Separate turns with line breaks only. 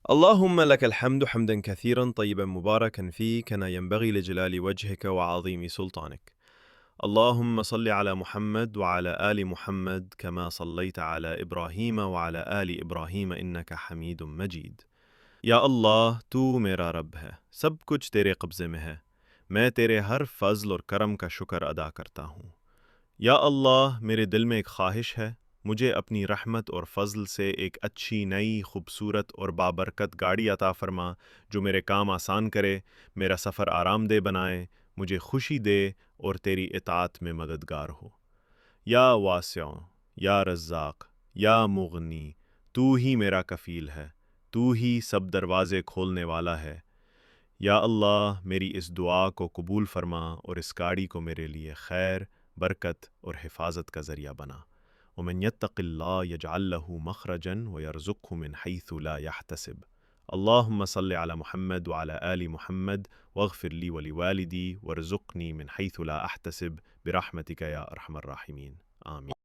اللهم لك الحمد حمدا كثيرا طيبا مباركا فيه كما ينبغي لجلال وجهك وعظيم سلطانك. اللهم صل على محمد وعلى آل محمد كما صليت على إبراهيم وعلى آل إبراهيم إنك حميد مجيد. یا اللہ تو میرا رب ہے، سب کچھ تیرے قبضے میں ہے، میں تیرے ہر فضل اور کرم کا شکر ادا کرتا ہوں۔ یا اللہ میرے دل میں ایک خواہش ہے، مجھے اپنی رحمت اور فضل سے ایک اچھی نئی خوبصورت اور بابرکت گاڑی عطا فرما جو میرے کام آسان کرے، میرا سفر آرام دہ بنائے، مجھے خوشی دے اور تیری اطاعت میں مددگار ہو۔ یا واسع، یا رزاق، یا مغنی، تو ہی میرا کفیل ہے، تو ہی سب دروازے کھولنے والا ہے۔ یا اللہ میری اس دعا کو قبول فرما اور اس گاڑی کو میرے لیے خیر، برکت اور حفاظت کا ذریعہ بنا۔ ومن يتق الله يجعل له مخرجا ويرزقه من حيث لا يحتسب۔ اللهم صل على محمد وعلى آل محمد واغفر لي ولوالدي وارزقني من حيث لا أحتسب برحمتك يا أرحم الراحمين آمين۔